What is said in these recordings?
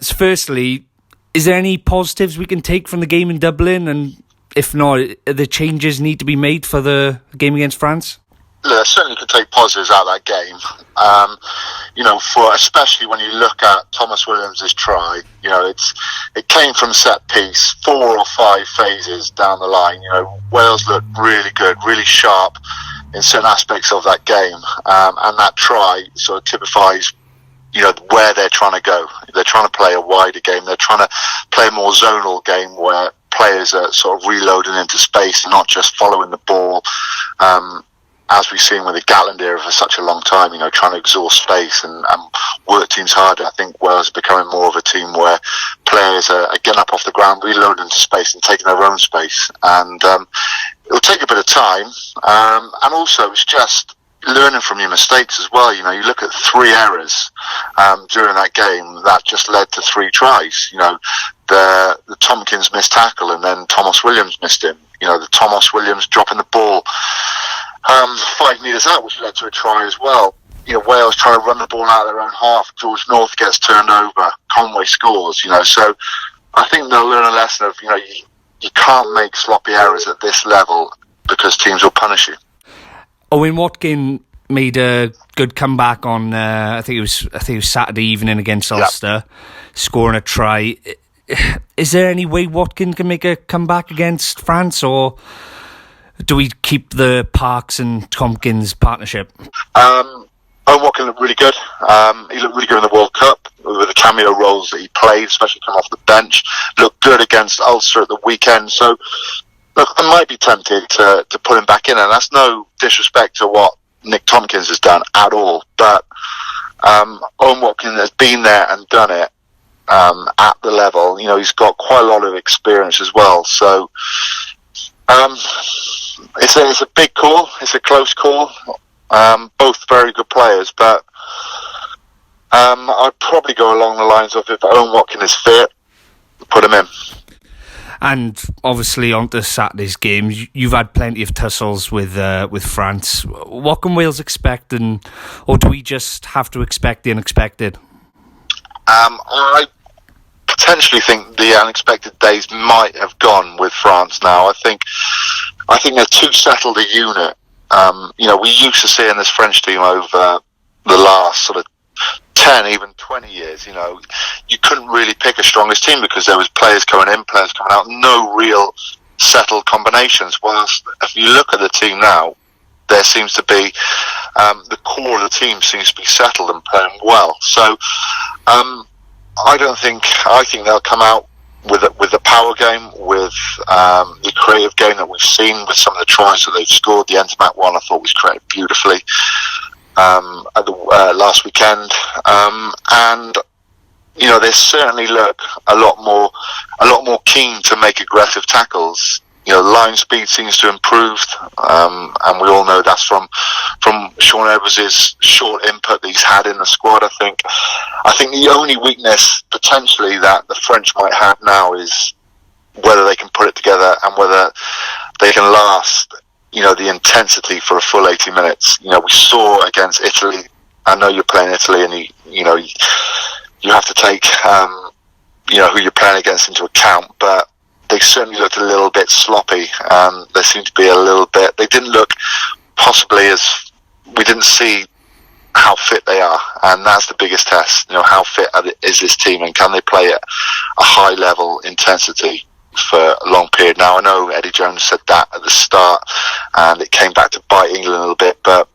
Firstly, is there any positives we can take from the game in Dublin? And if not, the changes need to be made for the game against France? Yeah, certainly can take positives out of that game. For especially when you look at Thomas Williams' try, it came from set piece, 4 or 5 phases down the line. Wales looked really good, really sharp in certain aspects of that game, and that try sort of typifies where they're trying to go. They're trying to play a wider game. They're trying to play a more zonal game where players are sort of reloading into space and not just following the ball, as we've seen with the Gatland era for such a long time, trying to exhaust space and work teams harder. I think Wales is becoming more of a team where players are getting up off the ground, reloading into space and taking their own space. And it'll take a bit of time. And also it's just learning from your mistakes as well. You look at 3 errors during that game that just led to 3 tries. The Tompkins missed tackle and then Thomas Williams missed him. The Thomas Williams dropping the ball 5 metres out, which led to a try as well. Wales trying to run the ball out of their own half. George North gets turned over. Conway scores. So I think they'll learn a lesson of you can't make sloppy errors at this level because teams will punish you. Owen Watkin made a good comeback on I think it was Saturday evening against Ulster, scoring a try. Is there any way Watkin can make a comeback against France, or do we keep the Parks and Tompkins partnership? Owen Watkin looked really good. He looked really good in the World Cup with the cameo roles that he played, especially coming off the bench. Looked good against Ulster at the weekend. So, look, I might be tempted to put him back in, and that's no disrespect to what Nick Tompkins has done at all. But Owen Watkin has been there and done it at the level. He's got quite a lot of experience as well. So it's a big call. It's a close call. Both very good players, but I'd probably go along the lines of if Owen Watkin is fit, put him in. And obviously onto Saturday's game, you've had plenty of tussles with France. What can Wales expect, or do we just have to expect the unexpected? I potentially think the unexpected days might have gone with France now. I think they're too settled a unit. We used to see in this French team over the last sort of 10, even 20 years, you couldn't really pick a strongest team because there was players coming in, players coming out, no real settled combinations. Whilst if you look at the team now, there seems to be, the core of the team seems to be settled and playing well. So, I think they'll come out with the power game, with the creative game that we've seen with some of the tries that they've scored. The Entamat one I thought was created beautifully at the last weekend, and they certainly look a lot more keen to make aggressive tackles. Line speed seems to have improved, and we all know that's from Sean Edwards' short input that he's had in the squad. I think the only weakness potentially that the French might have now is whether they can put it together and whether they can last, the intensity for a full 80 minutes. We saw against Italy. I know you're playing Italy, and you have to take who you're playing against into account, but they certainly looked a little bit sloppy. They seemed to be a little bit. They didn't look possibly as we didn't see how fit they are, and that's the biggest test. How fit is this team, and can they play at a high level intensity for a long period? Now I know Eddie Jones said that at the start, and it came back to bite England a little bit, but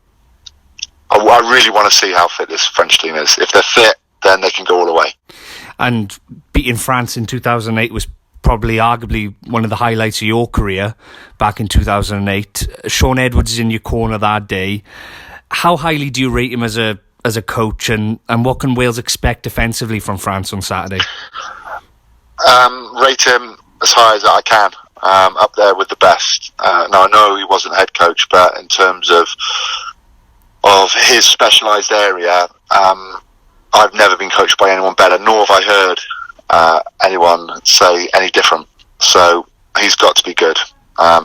I really want to see how fit this French team is. If they're fit, then they can go all the way. And beating France in 2008 was probably arguably one of the highlights of your career back in 2008. Sean Edwards is in your corner that day. How highly do you rate him as a coach, and what can Wales expect defensively from France on Saturday? Rate him as high as I can, up there with the best. Now I know he wasn't head coach, but in terms of his specialised area, I've never been coached by anyone better, nor have I heard anyone say any different. So he's got to be good.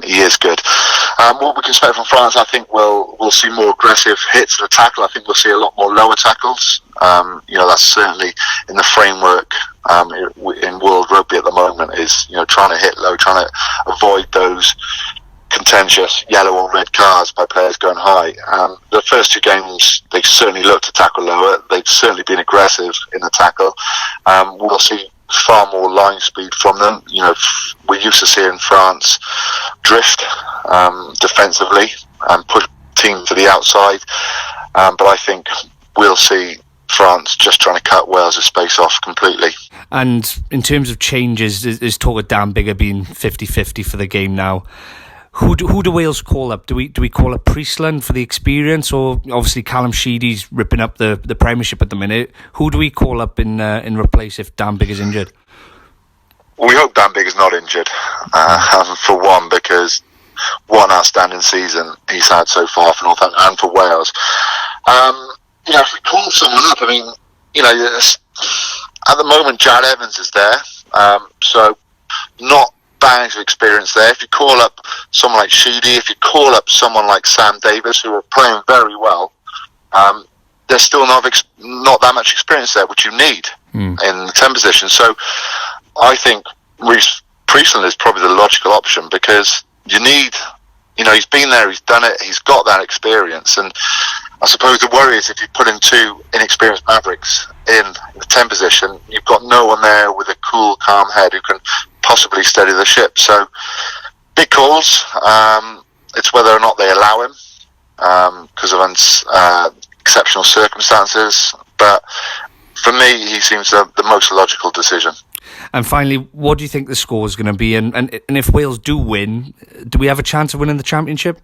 He is good. What we can expect from France, I think we'll see more aggressive hits to the tackle. I think we'll see a lot more lower tackles. That's certainly in the framework in world rugby at the moment is, trying to hit low, trying to avoid those contentious yellow or red cards by players going high. The first 2 games, they've certainly looked to tackle lower. They've certainly been aggressive in the tackle. We'll see far more line speed from them. We used to see in France drift defensively and push teams to the outside. But I think we'll see France just trying to cut Wales' space off completely. And in terms of changes, there's talk of Dan Biggar being 50-50 for the game now. Who do Wales call up? Do we call up Priestland for the experience, or obviously Callum Sheedy's ripping up the Premiership at the minute? Who do we call up in replace if Dan Biggar's injured? We hope Dan Biggar's not injured, for one, because what an outstanding season he's had so far for Northampton and for Wales. If we call someone up, at the moment Jared Evans is there, so not bags of experience there. If you call up someone like Sheedy, if you call up someone like Sam Davis, who are playing very well, there's still not that much experience there, which you need in the 10 position. So I think Priestland is probably the logical option, because you need, he's been there, he's done it, he's got that experience. And I suppose the worry is if you put in 2 inexperienced Mavericks in the 10 position, you've got no one there with a cool, calm head who can possibly steady the ship. So big calls. It's whether or not they allow him because of exceptional circumstances. But for me, he seems the most logical decision. And finally, what do you think the score is going to be? And if Wales do win, do we have a chance of winning the championship?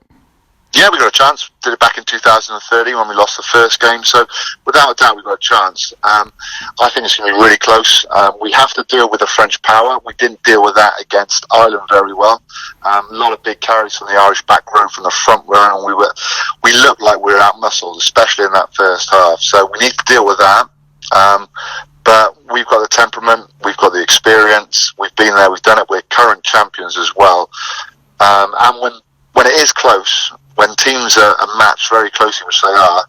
Yeah, we got a chance. Did it back in 2030 when we lost the first game. So without a doubt, we've got a chance. I think it's going to be really close. We have to deal with the French power. We didn't deal with that against Ireland very well. A lot of big carries from the Irish back row from the front row, and we looked like we were out-muscled, especially in that first half. So we need to deal with that. But we've got the temperament, we've got the experience, we've been there, we've done it. We're current champions as well. And when it is close, when teams are matched very closely, which they are,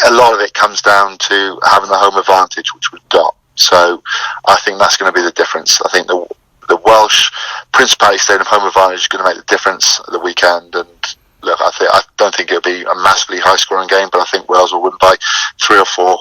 a lot of it comes down to having the home advantage, which we've got. So I think that's going to be the difference. I think the Welsh Principality Stadium home advantage is going to make the difference at the weekend. And look, I don't think it'll be a massively high-scoring game, but I think Wales will win by 3 or 4.